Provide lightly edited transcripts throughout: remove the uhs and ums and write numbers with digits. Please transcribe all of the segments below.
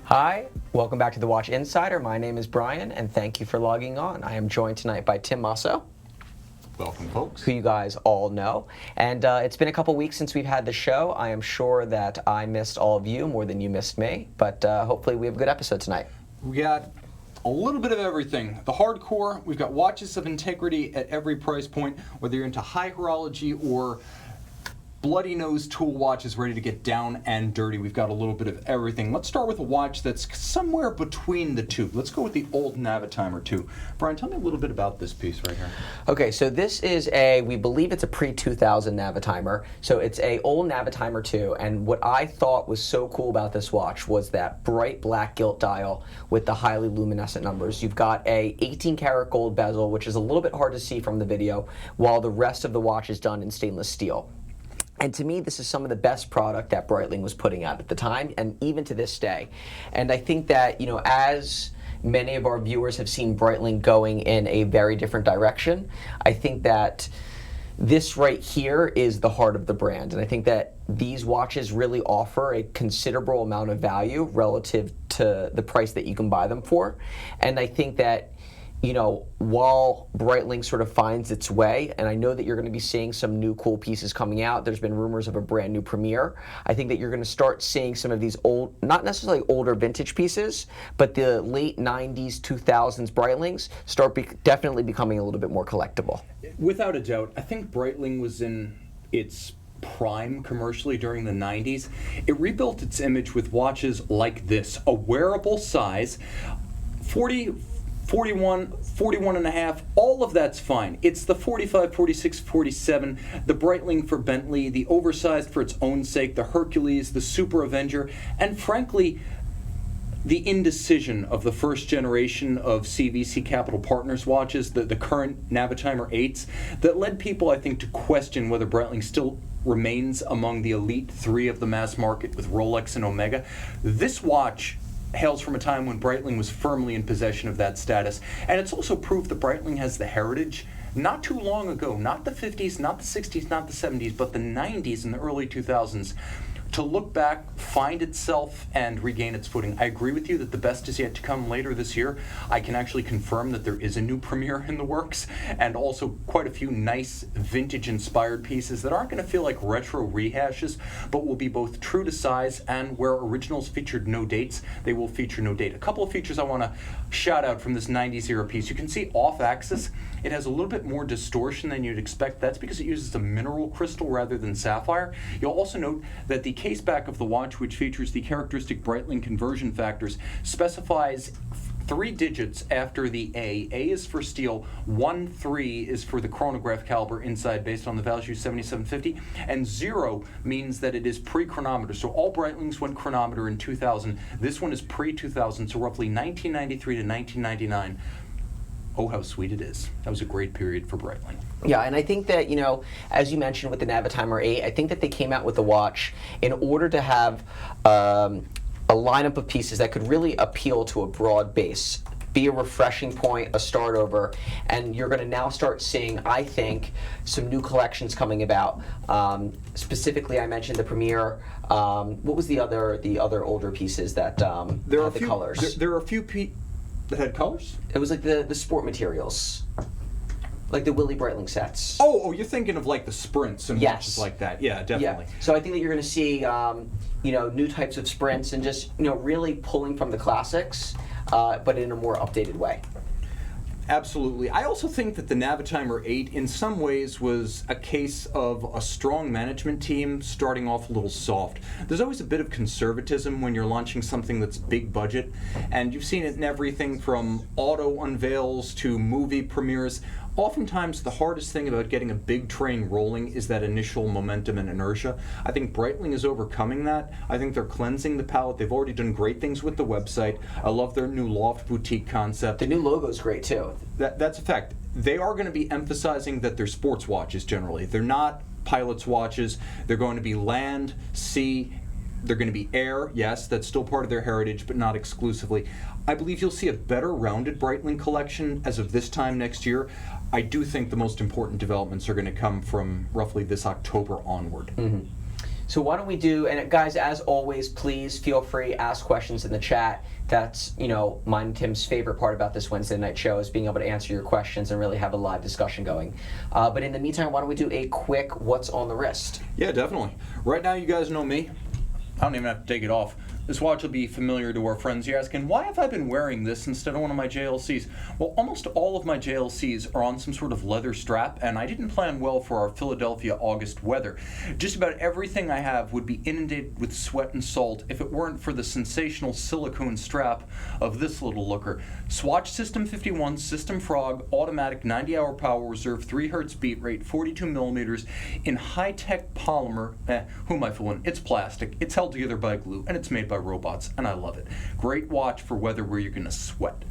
Hi, welcome back to the Watch Insider. My name is Brian, and thank you for logging on. I am joined tonight by Tim Mosso. Welcome, folks. Who you guys all know. And it's been a couple weeks since we've had the show. I am sure that I missed all of you more than you missed me, but hopefully we have a good episode tonight. We got a little bit of everything. The hardcore, we've got watches of integrity at every price point, whether you're into high horology or bloody nose tool watches ready to get down and dirty. We've got a little bit of everything. Let's start with a watch that's somewhere between the two. Let's go with the old Navitimer 2. Brian, tell me a little bit about this piece right here. Okay, so this is we believe it's a pre-2000 Navitimer. So it's a old Navitimer 2, and what I thought was so cool about this watch was that bright black gilt dial with the highly luminescent numbers. You've got a 18 karat gold bezel, which is a little bit hard to see from the video, while the rest of the watch is done in stainless steel. And to me, this is some of the best product that Breitling was putting out at the time, and even to this day. And I think that, as many of our viewers have seen Breitling going in a very different direction, I think that this right here is the heart of the brand. And I think that these watches really offer a considerable amount of value relative to the price that you can buy them for. And I think that while Breitling sort of finds its way, and I know that you're going to be seeing some new cool pieces coming out, there's been rumors of a brand new premiere. I think that you're going to start seeing some of these old, not necessarily older vintage pieces, but the late 90s, 2000s Breitlings start definitely becoming a little bit more collectible. Without a doubt, I think Breitling was in its prime commercially during the 90s. It rebuilt its image with watches like this, a wearable size, 41 and a half, all of that's fine. It's the 45, 46, 47, the Breitling for Bentley, the oversized for its own sake, the Hercules, the Super Avenger, and frankly, the indecision of the first generation of CVC Capital Partners watches, the current Navitimer 8s, that led people, I think, to question whether Breitling still remains among the elite three of the mass market with Rolex and Omega. This watch hails from a time when Breitling was firmly in possession of that status, and it's also proof that Breitling has the heritage not too long ago, not the 50s, not the 60s, not the 70s, but the 90s and the early 2000s, to look back, find itself, and regain its footing. I agree with you that the best is yet to come later this year. I can actually confirm that there is a new premiere in the works, and also quite a few nice vintage-inspired pieces that aren't going to feel like retro rehashes, but will be both true to size, and where originals featured no dates, they will feature no date. A couple of features I want to shout out from this 90s era piece. You can see off-axis, it has a little bit more distortion than you'd expect. That's because it uses a mineral crystal rather than sapphire. You'll also note that the case back of the watch, which features the characteristic Breitling conversion factors, specifies 3 digits after the A. A is for steel, 13 is for the chronograph caliber inside based on the value 7750, and 0 means that it is pre-chronometer. So all Breitlings went chronometer in 2000. This one is pre-2000, so roughly 1993 to 1999. Oh, how sweet it is. That was a great period for Breitling. Yeah, and I think that, as you mentioned with the Navitimer 8, I think that they came out with the watch in order to have a lineup of pieces that could really appeal to a broad base, be a refreshing point, a start over, and you're going to now start seeing, I think, some new collections coming about. Specifically, I mentioned the premiere. What was the other older pieces that had the colors? There are a few that had colors? It was like the sport materials. Like the Willie Breitling sets. Oh, you're thinking of like the sprints and yes. watches like that. Yeah, definitely. Yeah. So I think that you're going to see, new types of sprints and just, really pulling from the classics, but in a more updated way. Absolutely. I also think that the Navitimer 8 in some ways was a case of a strong management team starting off a little soft. There's always a bit of conservatism when you're launching something that's big budget, and you've seen it in everything from auto unveils to movie premieres. Oftentimes, the hardest thing about getting a big train rolling is that initial momentum and inertia. I think Breitling is overcoming that. I think they're cleansing the palette. They've already done great things with the website. I love their new loft boutique concept. The new logo's great, too. That's a fact. They are going to be emphasizing that they're sports watches generally. They're not pilot's watches. They're going to be land, sea, they're going to be air. Yes, that's still part of their heritage, but not exclusively. I believe you'll see a better rounded Breitling collection as of this time next year. I do think the most important developments are going to come from roughly this October onward. Mm-hmm. So why don't we do, and guys, as always, please feel free, ask questions in the chat. That's, mine and Tim's favorite part about this Wednesday night show is being able to answer your questions and really have a live discussion going. But in the meantime, why don't we do a quick what's on the wrist? Yeah, definitely. Right now, you guys know me. I don't even have to take it off. This watch will be familiar to our friends. You're asking, why have I been wearing this instead of one of my JLCs? Well, almost all of my JLCs are on some sort of leather strap, and I didn't plan well for our Philadelphia August weather. Just about everything I have would be inundated with sweat and salt if it weren't for the sensational silicone strap of this little looker. Swatch System 51, System Frog, automatic 90-hour power reserve, 3 Hz beat rate, 42 millimeters, in high-tech polymer. Who am I fooling? It's plastic, it's held together by glue, and it's made by robots, and I love it. Great watch for weather where you're going to sweat.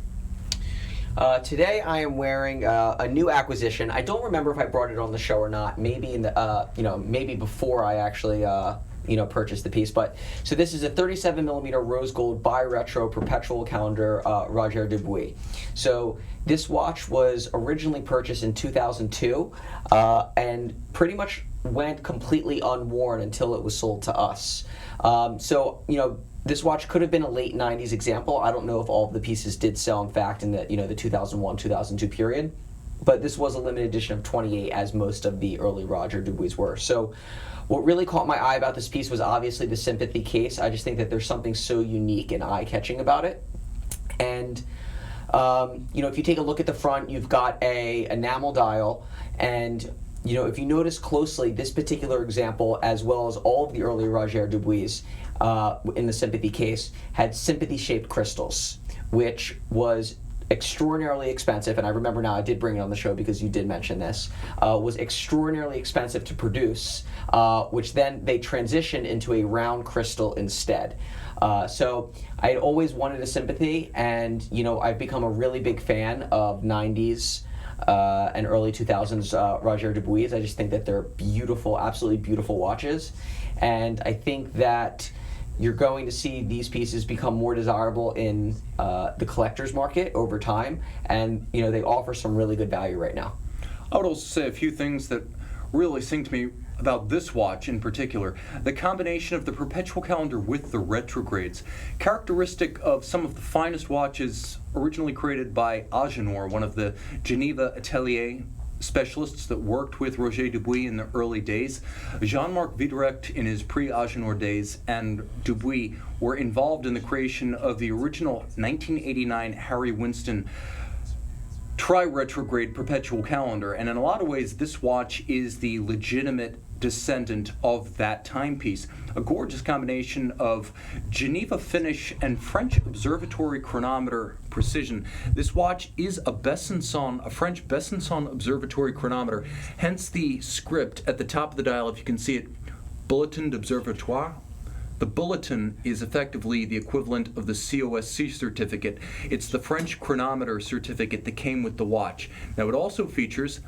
Today I am wearing a new acquisition. I don't remember if I brought it on the show or not. Maybe in the maybe before I actually purchased the piece. But so this is a 37 millimeter rose gold bi-retro perpetual calendar Roger Dubuis. So this watch was originally purchased in 2002 and pretty much went completely unworn until it was sold to us. This watch could have been a late 90s example. I don't know if all of the pieces did sell, in fact, in the 2001-2002 period. But this was a limited edition of 28, as most of the early Roger Dubuis were. So what really caught my eye about this piece was obviously the sympathy case. I just think that there's something so unique and eye-catching about it. And, if you take a look at the front, you've got a enamel dial. And, if you notice closely, this particular example, as well as all of the early Roger Dubuis in the sympathy case, had sympathy-shaped crystals, which was extraordinarily expensive, and I remember now I did bring it on the show because you did mention this, was extraordinarily expensive to produce, which then they transitioned into a round crystal instead. So I had always wanted a sympathy, and I've become a really big fan of 90s and early 2000s Roger Dubuis. I just think that they're beautiful, absolutely beautiful watches, and I think that you're going to see these pieces become more desirable in the collector's market over time, and they offer some really good value right now. I would also say a few things that really sing to me about this watch in particular. The combination of the perpetual calendar with the retrogrades, characteristic of some of the finest watches originally created by Agenour, one of the Geneva Atelier specialists that worked with Roger Dubuis in the early days. Jean-Marc Viderecq in his pre-Agenour days and Dubuis were involved in the creation of the original 1989 Harry Winston tri-retrograde perpetual calendar, and in a lot of ways this watch is the legitimate descendant of that timepiece. A gorgeous combination of Geneva finish and French observatory chronometer precision. This watch is a Besançon, a French Besançon observatory chronometer, hence the script at the top of the dial, if you can see it, Bulletin d'Observatoire. The bulletin is effectively the equivalent of the COSC certificate. It's the French chronometer certificate that came with the watch. Now it also features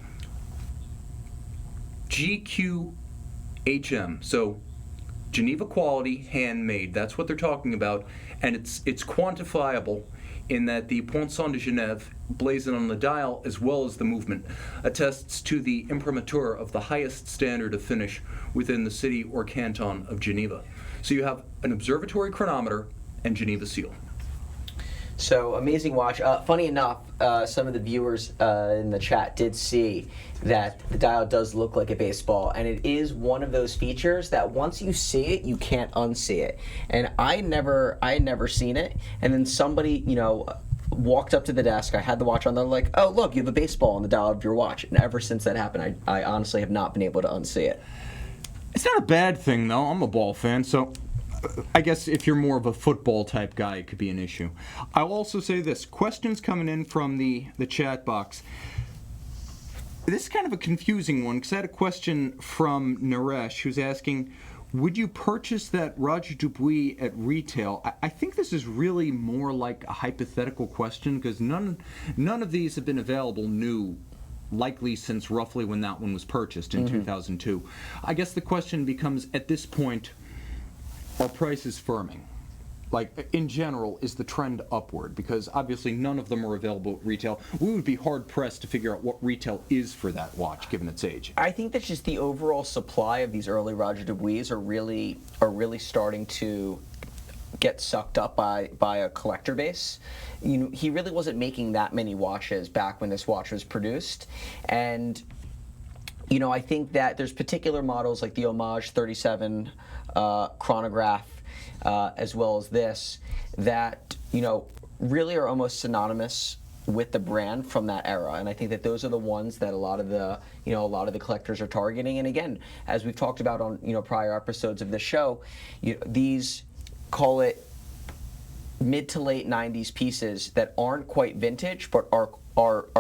GQHM, so Geneva quality, handmade. That's what they're talking about, and it's quantifiable in that the Poinçon de Genève, blazoned on the dial as well as the movement, attests to the imprimatur of the highest standard of finish within the city or canton of Geneva. So you have an observatory chronometer and Geneva seal. So amazing watch. Funny enough, some of the viewers in the chat did see that the dial does look like a baseball, and it is one of those features that once you see it, you can't unsee it. And I had never seen it, and then somebody, walked up to the desk. I had the watch on. They're like, "Oh, look, you have a baseball on the dial of your watch." And ever since that happened, I honestly have not been able to unsee it. It's not a bad thing, though. I'm a ball fan, so I guess if you're more of a football type guy, it could be an issue. I'll also say this. Questions coming in from the chat box. This is kind of a confusing one, because I had a question from Naresh, who's asking, would you purchase that Roger Dubuis at retail? I think this is really more like a hypothetical question, because none of these have been available new, likely since roughly when that one was purchased in 2002. I guess the question becomes, at this point, are prices firming? like in general, is the trend upward? Because obviously none of them are available at retail. We would be hard pressed to figure out what retail is for that watch given its age. I think that just the overall supply of these early Roger Dubuis are really starting to get sucked up by a collector base. You know, he really wasn't making that many watches back when this watch was produced, and you know, I think that there's particular models like the Homage 37 chronograph, as well as this, that, you know, really are almost synonymous with the brand from that era. And I think that those are the ones that a lot of the collectors are targeting. And again, as we've talked about on, you know, prior episodes of this show, these, call it mid to late 90s pieces that aren't quite vintage but are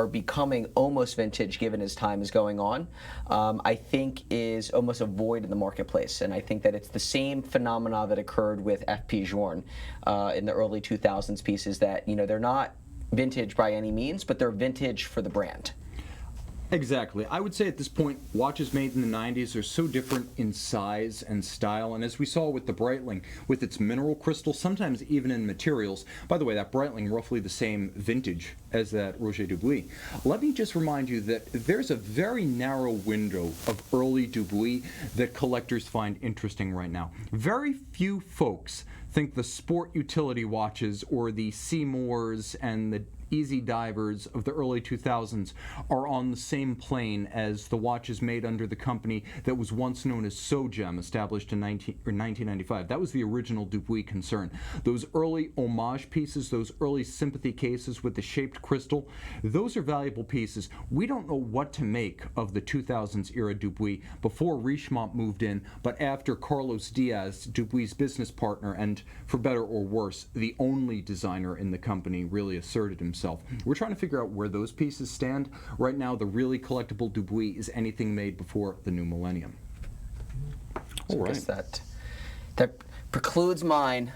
becoming almost vintage given as time is going on, I think is almost a void in the marketplace. And I think that it's the same phenomena that occurred with FP Journe in the early 2000s pieces, that, you know, they're not vintage by any means, but they're vintage for the brand. Exactly. I would say at this point, watches made in the 90s are so different in size and style, and as we saw with the Breitling, with its mineral crystal, sometimes even in materials. By the way, that Breitling, roughly the same vintage as that Roger Dubuis. Let me just remind you that there's a very narrow window of early Dubuis that collectors find interesting right now. Very few folks think the sport utility watches or the Seymours and the Easy Divers of the early 2000s are on the same plane as the watches made under the company that was once known as Sogem, established in 1995. That was the original Dubuis concern. Those early homage pieces, those early sympathy cases with the shaped crystal, those are valuable pieces. We don't know what to make of the 2000s era Dubuis before Richemont moved in, but after Carlos Diaz, Dubuis' business partner, and for better or worse, the only designer in the company, really asserted himself. We're trying to figure out where those pieces stand. Right now, the really collectible Dubuis is anything made before the new millennium. So All I guess right. that precludes mine.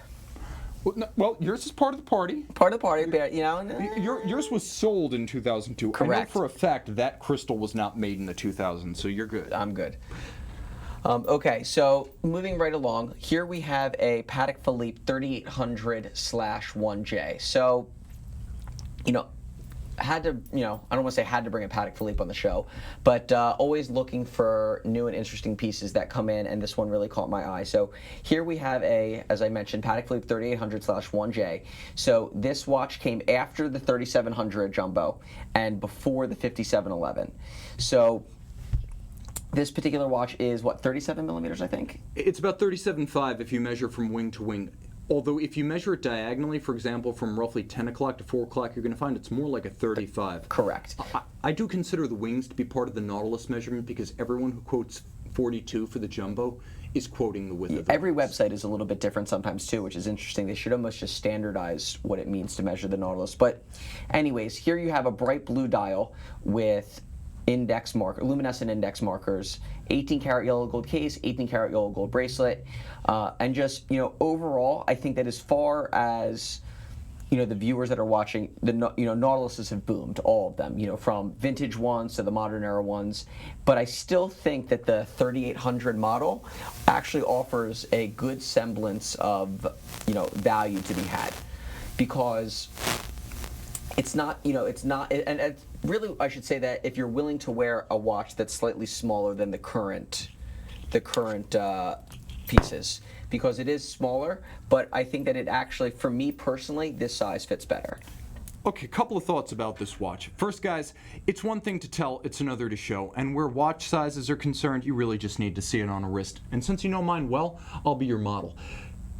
Well, yours is part of the party. Part of the party, but, you know. Yours was sold in 2002. Correct. I know for a fact that crystal was not made in the 2000s, so you're good. I'm good. Okay, so moving right along, here we have a Patek Philippe 3800/1J. So, you know, I don't want to say had to bring a Patek Philippe on the show, but always looking for new and interesting pieces that come in, and this one really caught my eye. So here we have as I mentioned, Patek Philippe 3800/1J. So this watch came after the 3700 Jumbo and before the 5711. So this particular watch is, what, 37 millimeters, I think? It's about 37.5 if you measure from wing to wing. Although if you measure it diagonally, for example, from roughly 10 o'clock to 4 o'clock, you're going to find it's more like a 35. Correct. I do consider the wings to be part of the Nautilus measurement because everyone who quotes 42 for the Jumbo is quoting the width of the Every wings. website is a little bit different sometimes too, which is interesting. They should almost just standardize what it means to measure the Nautilus. But anyways, here you have a bright blue dial with luminescent index markers, 18 karat yellow gold case, 18 karat yellow gold bracelet, and just, you know, overall, I think that as far as, you know, the viewers that are watching, Nautiluses have boomed, all of them, you know, from vintage ones to the modern era ones. But I still think that the 3800 model actually offers a good semblance of, you know, value to be had, because it's not, and it's really, I should say that if you're willing to wear a watch that's slightly smaller than the current pieces, because it is smaller, but I think that it actually, for me personally, this size fits better. Okay, a couple of thoughts about this watch. First, guys, it's one thing to tell, it's another to show. And where watch sizes are concerned, you really just need to see it on a wrist. And since you know mine well, I'll be your model.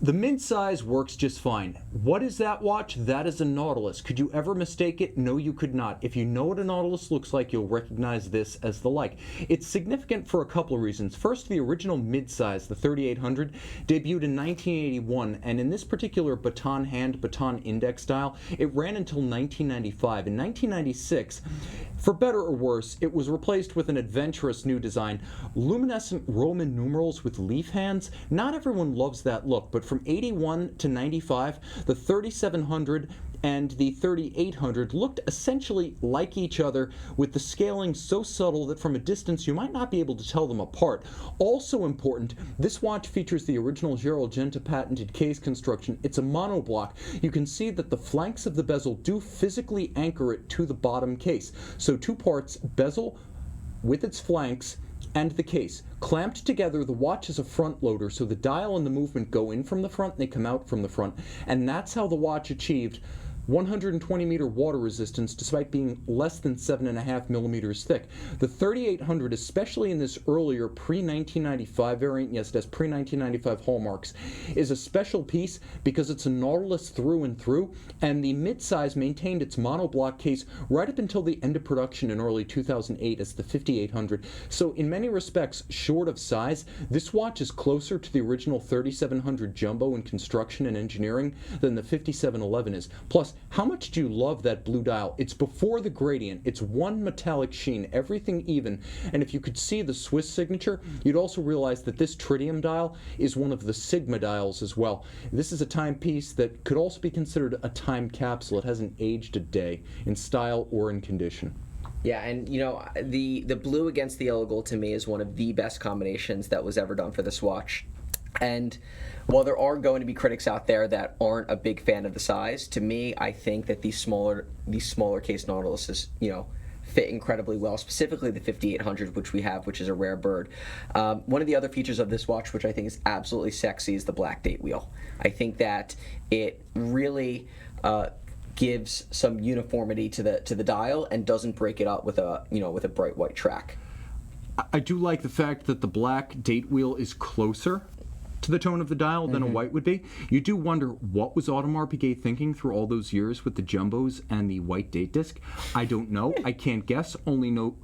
The mid-size works just fine. What is that watch? That is a Nautilus. Could you ever mistake it? No, you could not. If you know what a Nautilus looks like, you'll recognize this as the like. It's significant for a couple of reasons. First, the original mid-size, the 3800, debuted in 1981, and in this particular baton index style, it ran until 1995. In 1996, for better or worse, it was replaced with an adventurous new design, luminescent Roman numerals with leaf hands. Not everyone loves that look, but from 81 to 95, the 3700 and the 3800 looked essentially like each other, with the scaling so subtle that from a distance you might not be able to tell them apart. Also important, this watch features the original Gerald Genta patented case construction. It's a monoblock. You can see that the flanks of the bezel do physically anchor it to the bottom case. So two parts, bezel with its flanks and the case. Clamped together, the watch is a front loader, so the dial and the movement go in from the front and they come out from the front. And that's how the watch achieved 120-meter water resistance despite being less than 7.5 millimeters thick. The 3800, especially in this earlier pre-1995 variant, yes, it has pre-1995 hallmarks, is a special piece because it's a Nautilus through and through, and the midsize maintained its monoblock case right up until the end of production in early 2008 as the 5800. So in many respects, short of size, this watch is closer to the original 3700 Jumbo in construction and engineering than the 5711 is. Plus, how much do you love that blue dial? It's before the gradient. It's one metallic sheen, everything even. And if you could see the Swiss signature, you'd also realize that this tritium dial is one of the Sigma dials as well. This is a timepiece that could also be considered a time capsule. It hasn't aged a day in style or in condition. Yeah, and you know, the blue against the yellow gold to me is one of the best combinations that was ever done for this watch. And while there are going to be critics out there that aren't a big fan of the size, to me, I think that these smaller case Nautiluses, you know, fit incredibly well, specifically the 5800, which we have, which is a rare bird. One of the other features of this watch, which I think is absolutely sexy, is the black date wheel. I think that it really gives some uniformity to the dial and doesn't break it up with a bright white track. I do like the fact that the black date wheel is closer to the tone of the dial than a white would be. You do wonder, what was Audemars Piguet thinking through all those years with the jumbos and the white date disc? I don't know. I can't guess. Only know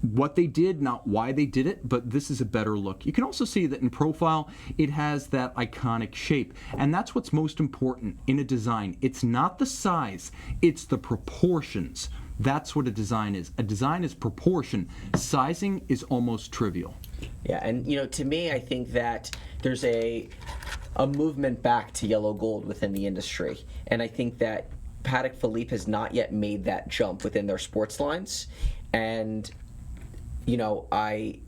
what they did, not why they did it, but this is a better look. You can also see that in profile, it has that iconic shape, and that's what's most important in a design. It's not the size, it's the proportions. That's what a design is. A design is proportion. Sizing is almost trivial. Yeah, and you know, to me, I think that there's a movement back to yellow gold within the industry, and I think that Patek Philippe has not yet made that jump within their sports lines, and you know, I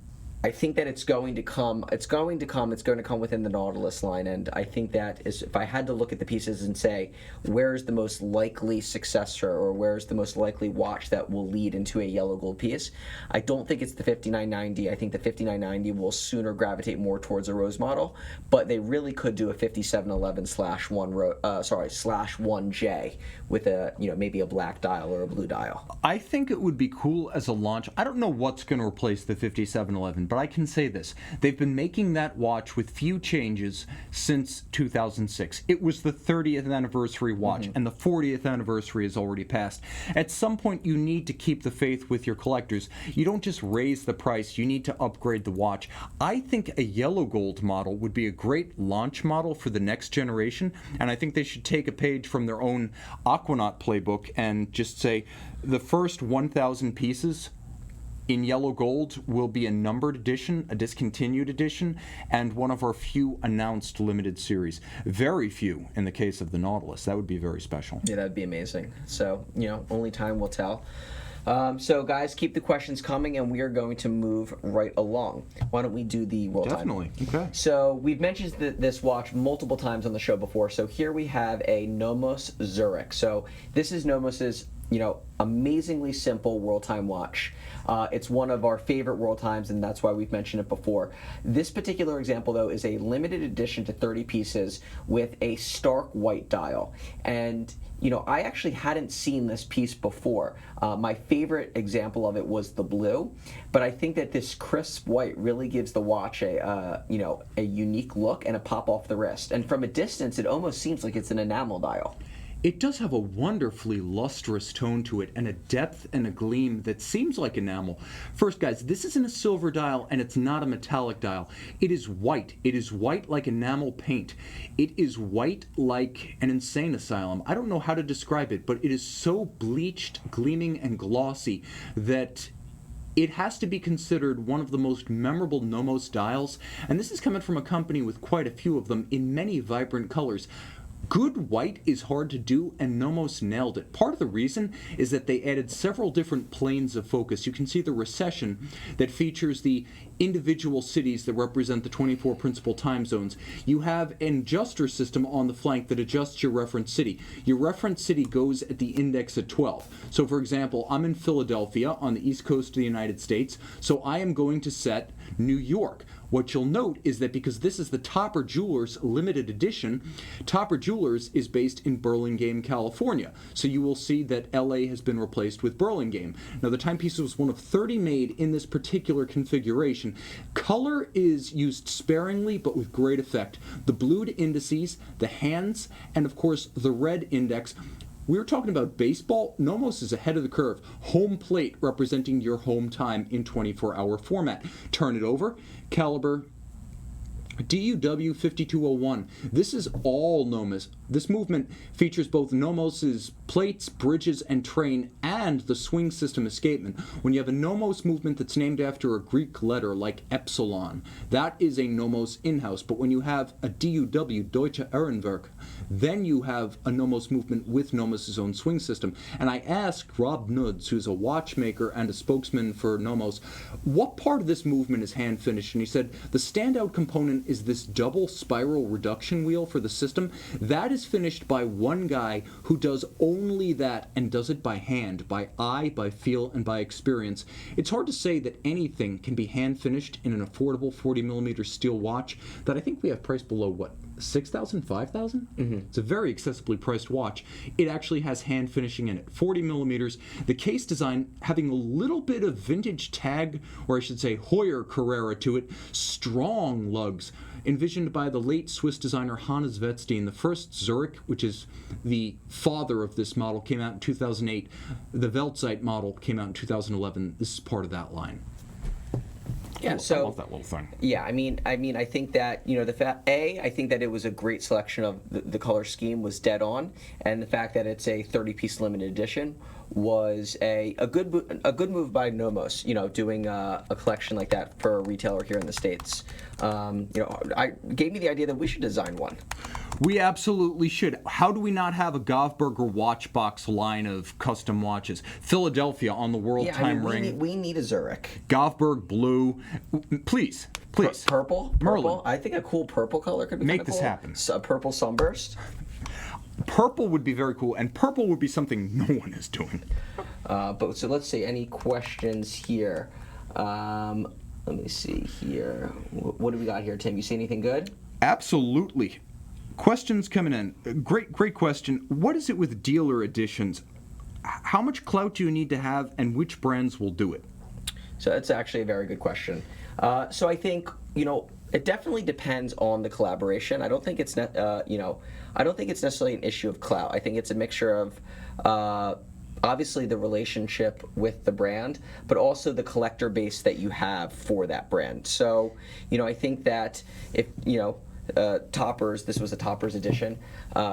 think that it's going to come within the Nautilus line, and I think that if I had to look at the pieces and say, where's the most likely successor or where's the most likely watch that will lead into a yellow gold piece, I don't think it's the 5990. I think the 5990 will sooner gravitate more towards a rose model, but they really could do a 5711/1J with a, you know, maybe a black dial or a blue dial. I think it would be cool as a launch. I don't know what's going to replace the 5711, but I can say this. They've been making that watch with few changes since 2006. It was the 30th anniversary watch, and the 40th anniversary has already passed. At some point, you need to keep the faith with your collectors. You don't just raise the price, you need to upgrade the watch. I think a yellow gold model would be a great launch model for the next generation, and I think they should take a page from their own Aquanaut playbook and just say the first 1,000 pieces in yellow gold will be a numbered edition, a discontinued edition, and one of our few announced limited series. Very few in the case of the Nautilus. That would be very special. Yeah, that'd be amazing. So, you know, only time will tell. So, guys, keep the questions coming, and we are going to move right along. Why don't we do the world time? Definitely. Okay. So, we've mentioned this watch multiple times on the show before. So, here we have a Nomos Zurich. So, this is Nomos's, you know, amazingly simple world time watch. It's one of our favorite world times, and that's why we've mentioned it before. This particular example, though, is a limited edition to 30 pieces with a stark white dial. And, you know, I actually hadn't seen this piece before. My favorite example of it was the blue, but I think that this crisp white really gives the watch a unique look and a pop off the wrist. And from a distance, it almost seems like it's an enamel dial. It does have a wonderfully lustrous tone to it and a depth and a gleam that seems like enamel. First, guys, this isn't a silver dial and it's not a metallic dial. It is white. It is white like enamel paint. It is white like an insane asylum. I don't know how to describe it, but it is so bleached, gleaming, and glossy that it has to be considered one of the most memorable Nomos dials, and this is coming from a company with quite a few of them in many vibrant colors. Good white is hard to do, and Nomos nailed it. Part of the reason is that they added several different planes of focus. You can see the recession that features the individual cities that represent the 24 principal time zones. You have an adjuster system on the flank that adjusts your reference city. Your reference city goes at the index at 12. So for example, I'm in Philadelphia on the east coast of the United States, so I am going to set New York. What you'll note is that because this is the Topper Jewelers limited edition, Topper Jewelers is based in Burlingame, California. So you will see that LA has been replaced with Burlingame. Now the timepiece was one of 30 made in this particular configuration. Color is used sparingly but with great effect. The blued indices, the hands, and of course the red index. We were talking about baseball. Nomos is ahead of the curve. Home plate representing your home time in 24-hour format. Turn it over. Caliber DUW 5201. This is all Nomos. This movement features both Nomos's plates, bridges, and train, and the swing system escapement. When you have a Nomos movement that's named after a Greek letter like epsilon, that is a Nomos in-house. But when you have a DUW, Deutsche Ehrenwerk, then you have a Nomos movement with Nomos' own swing system. And I asked Rob Nuds, who's a watchmaker and a spokesman for Nomos, what part of this movement is hand-finished? And he said, the standout component is this double spiral reduction wheel for the system. That is finished by one guy who does only that and does it by hand, by eye, by feel, and by experience. It's hard to say that anything can be hand-finished in an affordable 40mm steel watch that I think we have priced below, what, 6,000, 5,000? Mm-hmm. It's a very accessibly priced watch. It actually has hand finishing in it. 40mm. The case design having a little bit of vintage tag, or I should say Heuer Carrera to it. Strong lugs. Envisioned by the late Swiss designer Hannes Wettstein. The first Zurich, which is the father of this model, came out in 2008. The Weltzeit model came out in 2011. This is part of that line. Yeah, so I love that little thing. Yeah, I mean, I think that I think that it was a great selection of the color scheme was dead on, and the fact that it's a 30-piece limited edition was a good move by Nomos. Doing a collection like that for a retailer here in the States. I gave me the idea that we should design one. We absolutely should. How do we not have a Govberg or Watchbox line of custom watches? Philadelphia on the World Time Ring. We need a Zurich. Govberg blue. Please. Purple? Merlin. I think a cool purple color could be Make kinda this cool. happen. A purple sunburst. Purple would be very cool, and purple would be something no one is doing. So let's see. Any questions here? Let me see here. What do we got here, Tim? You see anything good? Absolutely. Questions coming in. Great question. What is it with dealer editions? How much clout do you need to have, and which brands will do it? So that's actually a very good question. So I think it definitely depends on the collaboration. I don't think it's necessarily an issue of clout. I think it's a mixture of obviously the relationship with the brand, but also the collector base that you have for that brand. So I think that if Toppers, this was a Toppers edition,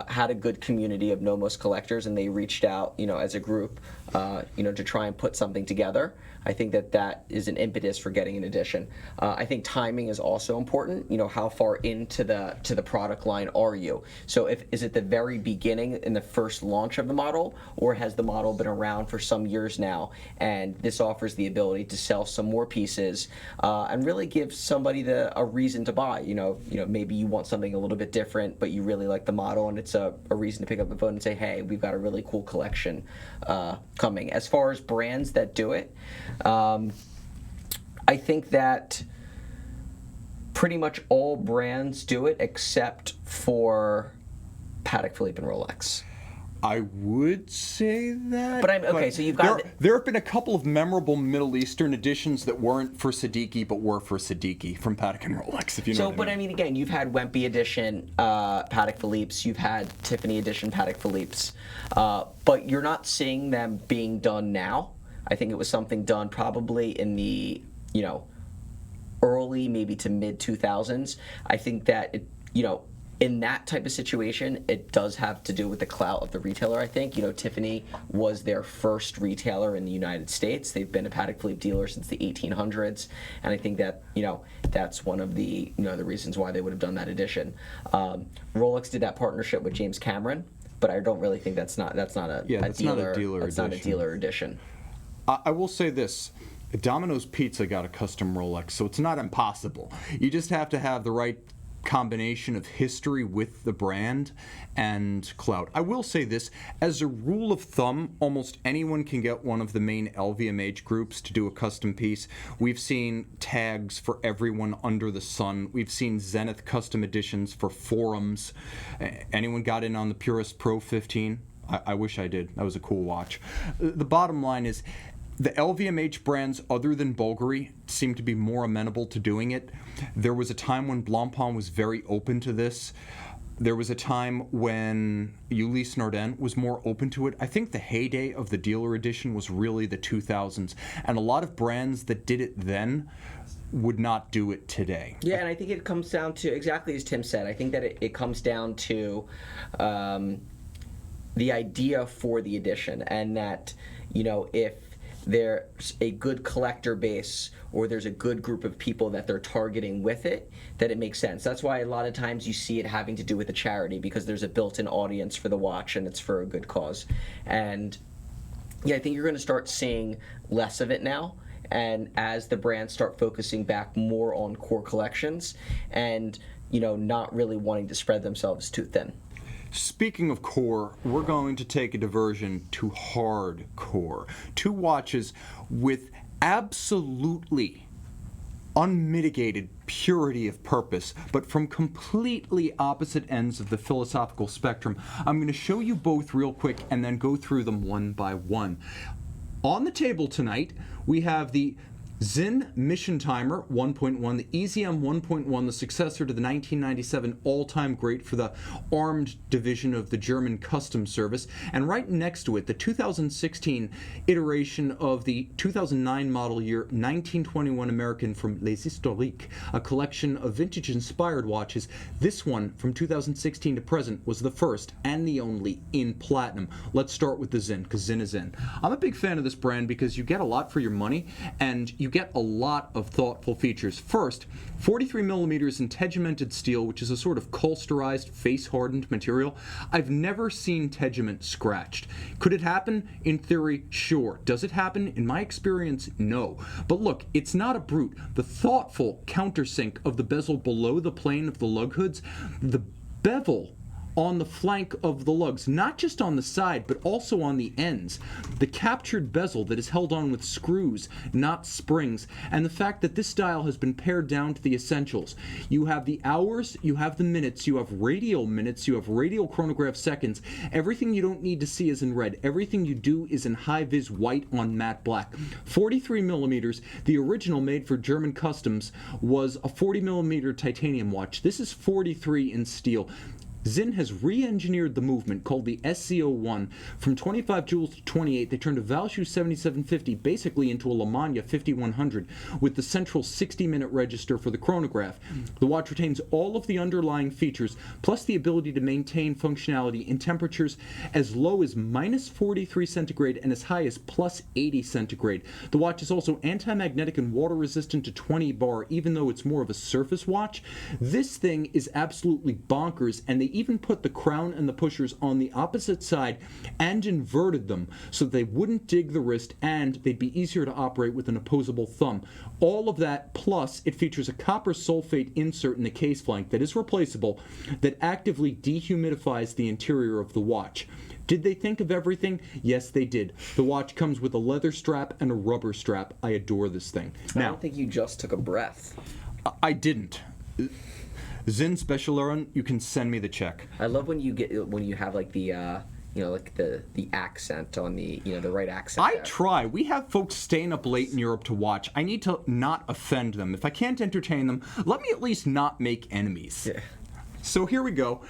had a good community of Nomos collectors, and they reached out, as a group, to try and put something together. I think that is an impetus for getting an edition. I think timing is also important. How far into the product line are you? So is it the very beginning in the first launch of the model, or has the model been around for some years now, and this offers the ability to sell some more pieces and really give somebody a reason to buy? Maybe you want something a little bit different, but you really like the model, and it's a reason to pick up the phone and say, hey, we've got a really cool collection coming. As far as brands that do it, I think that pretty much all brands do it except for Patek Philippe and Rolex. I would say that. So you've got... There have been a couple of memorable Middle Eastern editions that weren't for Siddiqui, but were for Siddiqui from Patek and Rolex, if you know what I mean. Again, you've had Wempe edition Patek Philippe's, you've had Tiffany edition Patek Philippe's, but you're not seeing them being done now. I think it was something done probably in the, early, maybe to mid 2000s. I think that in that type of situation, it does have to do with the clout of the retailer, I think. Tiffany was their first retailer in the United States. They've been a Patek Philippe dealer since the 1800s, and I think that, that's one of the, the reasons why they would have done that edition. Rolex did that partnership with James Cameron, but I don't really think that's not a dealer edition. I will say this. Domino's Pizza got a custom Rolex, so it's not impossible. You just have to have the right combination of history with the brand and clout. I will say this, as a rule of thumb, almost anyone can get one of the main LVMH groups to do a custom piece. We've seen tags for everyone under the sun. We've seen Zenith custom editions for Forums. Anyone got in on the Purist Pro 15? I wish I did. That was a cool watch. The bottom line is, the LVMH brands other than Bulgari seem to be more amenable to doing it. There was a time when Blancpain was very open to this. There was a time when Ulysse Nardin was more open to it. I think the heyday of the dealer edition was really the 2000s, and a lot of brands that did it then would not do it today. Yeah, and I think it comes down to, exactly as Tim said, I think that it comes down to the idea for the edition, and that, if there's a good collector base or there's a good group of people that they're targeting with it, that it makes sense. That's why a lot of times you see it having to do with a charity, because there's a built-in audience for the watch and it's for a good cause. And yeah, I think you're going to start seeing less of it now, and as the brands start focusing back more on core collections and not really wanting to spread themselves too thin. Speaking of core, we're going to take a diversion to hardcore. Two watches with absolutely unmitigated purity of purpose, but from completely opposite ends of the philosophical spectrum. I'm going to show you both real quick and then go through them one by one. On the table tonight, we have the Zinn Mission Timer 1.1, the EZM 1.1, the successor to the 1997 all-time great for the armed division of the German Customs Service, and right next to it, the 2016 iteration of the 2009 model year 1921 American from Les Historiques, a collection of vintage-inspired watches. This one, from 2016 to present, was the first and the only in platinum. Let's start with the Zinn, because Zinn is in. I'm a big fan of this brand because you get a lot for your money, and you get a lot of thoughtful features. First, 43 millimeters in tegimented steel, which is a sort of colsterized, face-hardened material. I've never seen tegiment scratched. Could it happen? In theory, sure. Does it happen? In my experience, no. But look, it's not a brute. The thoughtful countersink of the bezel below the plane of the lug hoods, the bevel on the flank of the lugs, not just on the side, but also on the ends. The captured bezel that is held on with screws, not springs, and the fact that this dial has been pared down to the essentials. You have the hours, you have the minutes, you have radial minutes, you have radial chronograph seconds. Everything you don't need to see is in red. Everything you do is in high-vis white on matte black. 43 millimeters, the original made for German Customs was a 40 millimeter titanium watch. This is 43 in steel. Zinn has re-engineered the movement, called the SC01, from 25 joules to 28. They turned a Valjoux 7750 basically into a Lemania 5100 with the central 60-minute register for the chronograph. The watch retains all of the underlying features, plus the ability to maintain functionality in temperatures as low as minus 43 centigrade and as high as plus 80 centigrade. The watch is also anti-magnetic and water-resistant to 20 bar, even though it's more of a surface watch. This thing is absolutely bonkers, and they even put the crown and the pushers on the opposite side and inverted them so they wouldn't dig the wrist and they'd be easier to operate with an opposable thumb. All of that, plus it features a copper sulfate insert in the case flank that is replaceable, that actively dehumidifies the interior of the watch. Did they think of everything? Yes, they did. The watch comes with a leather strap and a rubber strap. I adore this thing. I don't think you just took a breath. I didn't. Zinn Specialeren, you can send me the check. I love when you have like the like the accent on the the right accent. I try. We have folks staying up late in Europe to watch. I need to not offend them. If I can't entertain them, let me at least not make enemies. Yeah. So here we go.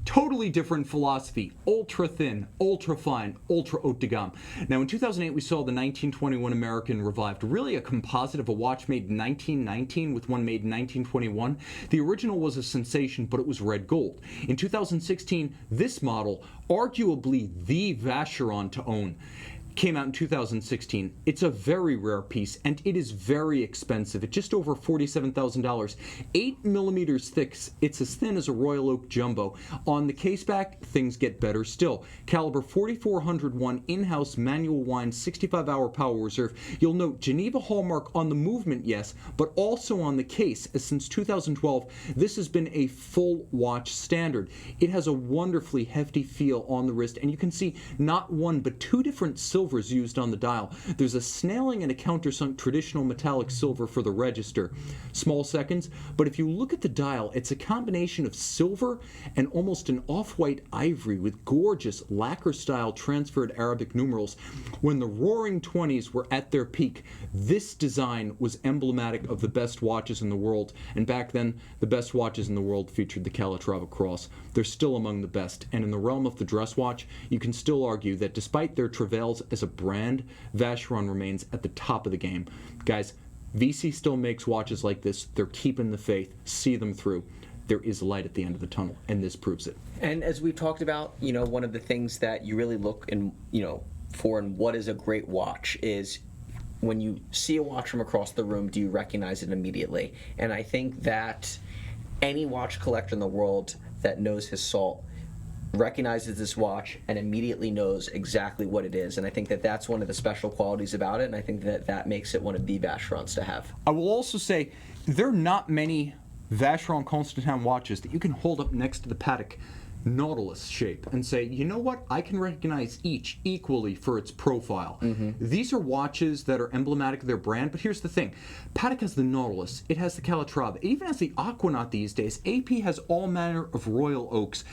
Totally different philosophy. Ultra thin, ultra fine, ultra haute de gamme. Now in 2008 we saw the 1921 American revived. Really a composite of a watch made in 1919 with one made in 1921. The original was a sensation, but it was red gold. In 2016, this model, arguably the Vacheron to own, came out in 2016. It's a very rare piece, and it is very expensive. It's just over $47,000. 8 millimeters thick. It's as thin as a Royal Oak Jumbo. On the case back, things get better still. Caliber 4401 in-house manual wind 65-hour power reserve. You'll note Geneva hallmark on the movement, yes, but also on the case, as since 2012, this has been a full watch standard. It has a wonderfully hefty feel on the wrist, and you can see not one but two different silvers used on the dial. There's a snailing and a countersunk traditional metallic silver for the register. Small seconds, but if you look at the dial, it's a combination of silver and almost an off-white ivory with gorgeous lacquer-style transferred Arabic numerals. When the Roaring 20s were at their peak, this design was emblematic of the best watches in the world, and back then, the best watches in the world featured the Calatrava Cross. They're still among the best, and in the realm of the dress watch, you can still argue that despite their travails as a brand, Vacheron remains at the top of the game. Guys, VC still makes watches like this. They're keeping the faith. See them through. There is light at the end of the tunnel, and this proves it. And as we've talked about, one of the things that you really look for in what is a great watch is when you see a watch from across the room, do you recognize it immediately? And I think that any watch collector in the world that knows his salt recognizes this watch and immediately knows exactly what it is. And I think that that's one of the special qualities about it, and I think that that makes it one of the Vacherons to have. I will also say there are not many Vacheron Constantin watches that you can hold up next to the Patek Nautilus shape and say, you know what, I can recognize each equally for its profile. These are watches that are emblematic of their brand, but here's the thing. Patek has the Nautilus, it has the Calatrava, it even has the Aquanaut these days. AP has all manner of Royal Oaks.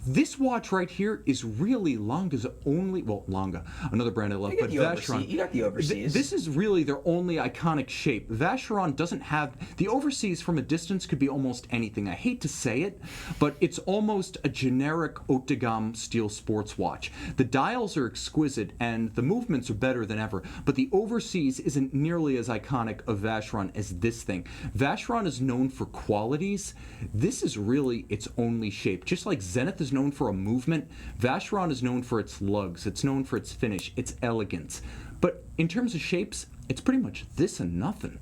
This watch right here is really Lange's only, well, Lange, another brand I love, but Vacheron. You got the overseas. This is really their only iconic shape. Vacheron doesn't have, the overseas from a distance could be almost anything. I hate to say it, but it's almost a generic haute de gamme steel sports watch. The dials are exquisite and the movements are better than ever, but the overseas isn't nearly as iconic of Vacheron as this thing. Vacheron is known for qualities. This is really its only shape. Just like Zenith is known for a movement, Vacheron is known for its lugs, it's known for its finish, its elegance. But in terms of shapes, it's pretty much this and nothing.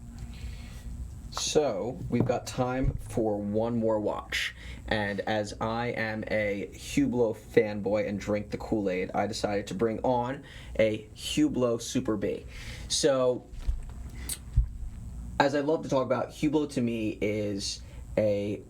So, we've got time for one more watch. And as I am a Hublot fanboy and drink the Kool-Aid, I decided to bring on a Hublot Super B. So, as I love to talk about, Hublot to me is a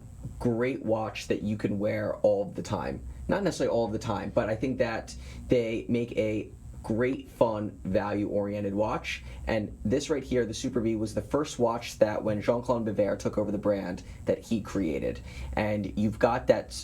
great watch that you can wear all of the time. Not necessarily all of the time, but I think that they make a great, fun, value-oriented watch. And this right here, the Super B, was the first watch that when Jean-Claude Biver took over the brand that he created. And you've got that,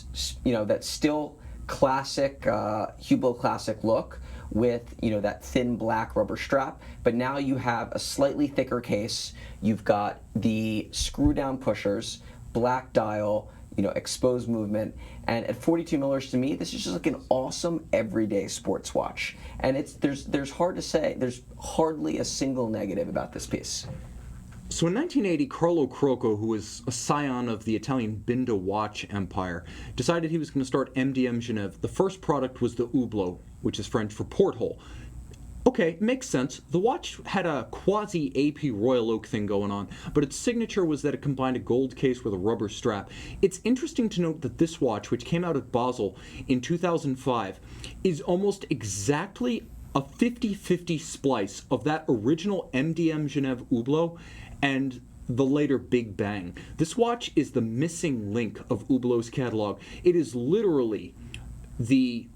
that still classic, Hublot classic look with, that thin black rubber strap. But now you have a slightly thicker case. You've got the screw-down pushers, black dial, exposed movement, and at 42 millers, to me, this is just like an awesome everyday sports watch. And there's hard to say, there's hardly a single negative about this piece. So in 1980, Carlo Crocco, who was a scion of the Italian Bindo watch empire, decided he was going to start MDM Genève. The first product was the Hublot, which is French for porthole. Okay, makes sense. The watch had a quasi-AP Royal Oak thing going on, but its signature was that it combined a gold case with a rubber strap. It's interesting to note that this watch, which came out at Basel in 2005, is almost exactly a 50-50 splice of that original MDM Genève Hublot and the later Big Bang. This watch is the missing link of Hublot's catalog. It is literally the,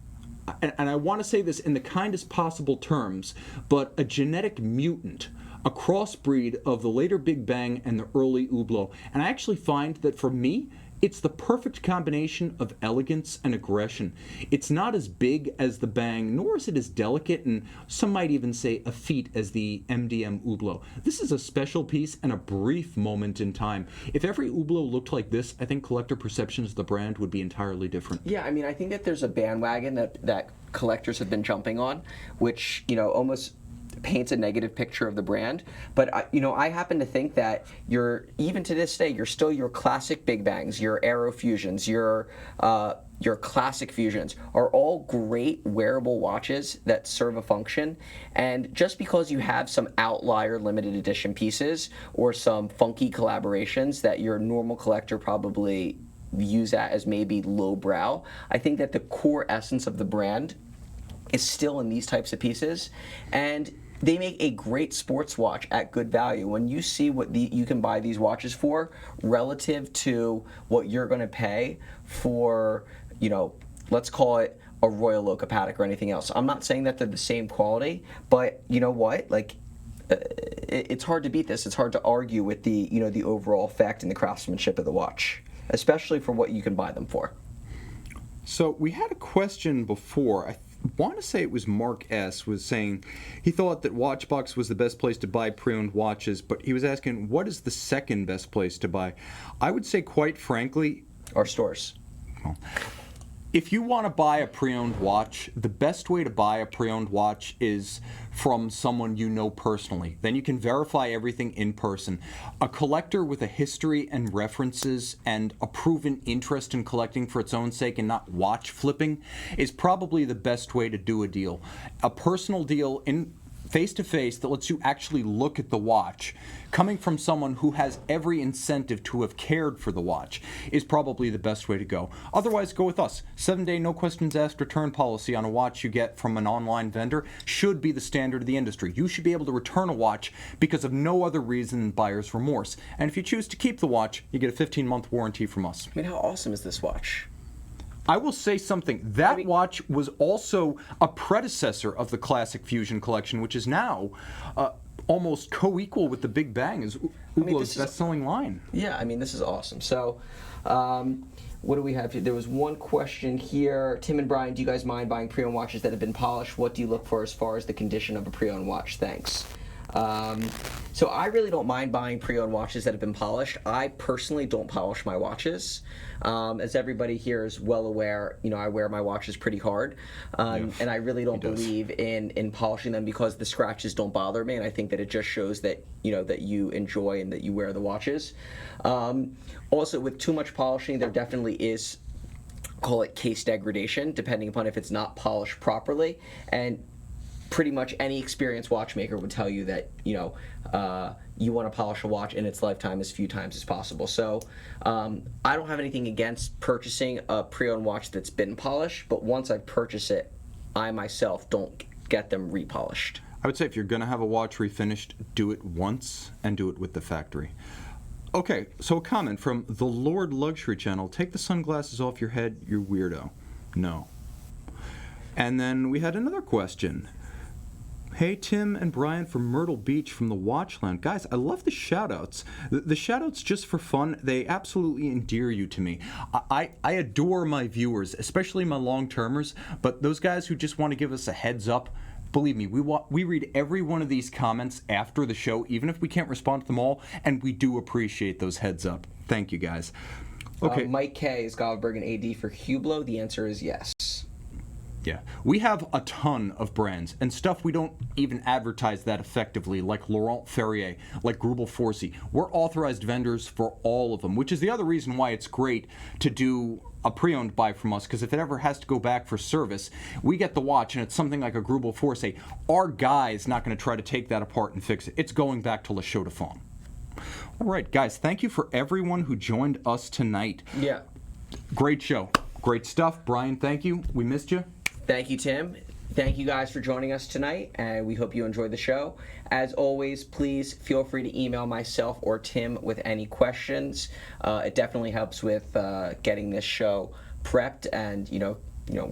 and I want to say this in the kindest possible terms, but a genetic mutant, a crossbreed of the later Big Bang and the early Hublot. And I actually find that for me, It's the perfect combination of elegance and aggression. It's not as big as the Bang, nor is it as delicate, and some might even say effete as the MDM Hublot. This is a special piece and a brief moment in time. If every Hublot looked like this, I think collector perceptions of the brand would be entirely different. Yeah, I mean, I think that there's a bandwagon that collectors have been jumping on, which, almost paints a negative picture of the brand. But I happen to think that even to this day, you're still your classic Big Bangs, your Aero Fusions, your classic Fusions are all great wearable watches that serve a function. And just because you have some outlier limited edition pieces or some funky collaborations that your normal collector probably views that as maybe lowbrow, I think that the core essence of the brand is still in these types of pieces, and they make a great sports watch at good value. When you see what you can buy these watches for relative to what you're going to pay for, let's call it a Royal Oak, a Patek, or anything else. I'm not saying that they're the same quality, but you know what? It's hard to beat this. It's hard to argue with the overall effect and the craftsmanship of the watch, especially for what you can buy them for. So we had a question before. I want to say it was Mark S. was saying he thought that Watchbox was the best place to buy pre-owned watches, but he was asking, what is the second best place to buy? I would say, quite frankly, Our stores. well, if you want to buy a pre-owned watch, the best way to buy a pre-owned watch is from someone you know personally. Then you can verify everything in person. A collector with a history and references and a proven interest in collecting for its own sake and not watch flipping is probably the best way to do a deal. A personal deal in face-to-face that lets you actually look at the watch, coming from someone who has every incentive to have cared for the watch, is probably the best way to go. Otherwise, go with us. 7-day no questions asked return policy on a watch you get from an online vendor should be the standard of the industry. You should be able to return a watch because of no other reason than buyer's remorse. And if you choose to keep the watch, you get a 15-month warranty from us. I mean, how awesome is this watch? I will say something. That watch was also a predecessor of the Classic Fusion collection, which is now almost co-equal with the Big Bang as Hublot's best-selling line. Yeah, I mean, this is awesome. So, what do we have here? There was one question here. Tim and Brian, do you guys mind buying pre-owned watches that have been polished? What do you look for as far as the condition of a pre-owned watch? Thanks. So I really don't mind buying pre-owned watches that have been polished. I personally don't polish my watches. As everybody here is well aware, I wear my watches pretty hard, and I really don't believe in polishing them because the scratches don't bother me, and I think that it just shows that that you enjoy and that you wear the watches. Also, with too much polishing, there definitely is, call it case degradation, depending upon if it's not polished properly, and pretty much any experienced watchmaker would tell you that you want to polish a watch in its lifetime as few times as possible. So I don't have anything against purchasing a pre-owned watch that's been polished, but once I purchase it, I myself don't get them repolished. I would say if you're going to have a watch refinished, do it once and do it with the factory. Okay, so a comment from the Lord Luxury Channel. Take the sunglasses off your head, you weirdo. No. And then we had another question. Hey, Tim and Brian from Myrtle Beach from the Watchland. Guys, I love the shout-outs. The shout-outs just for fun, they absolutely endear you to me. I adore my viewers, especially my long-termers, but those guys who just want to give us a heads up, believe me, we read every one of these comments after the show, even if we can't respond to them all, and we do appreciate those heads up. Thank you, guys. Okay. Mike K. is Govberg and AD for Hublot. The answer is yes. Yeah, we have a ton of brands and stuff we don't even advertise that effectively, like Laurent Ferrier, like Grubel Forsey. We're authorized vendors for all of them, which is the other reason why it's great to do a pre-owned buy from us, because if it ever has to go back for service, we get the watch and it's something like a Grubel Forsey. Our guy is not going to try to take that apart and fix it. It's going back to Le Chaux de Fonds. All right, guys, thank you for everyone who joined us tonight. Yeah. Great show. Great stuff. Brian, thank you. We missed you. Thank you, Tim. Thank you guys for joining us tonight, and we hope you enjoyed the show. As always, please feel free to email myself or Tim with any questions. It definitely helps with getting this show prepped, and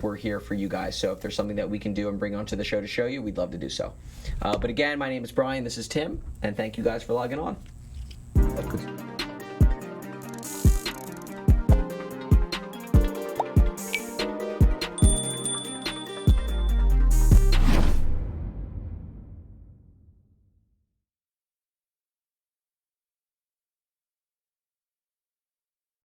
we're here for you guys. So if there's something that we can do and bring onto the show to show you, we'd love to do so. But again, my name is Brian. This is Tim, and thank you guys for logging on.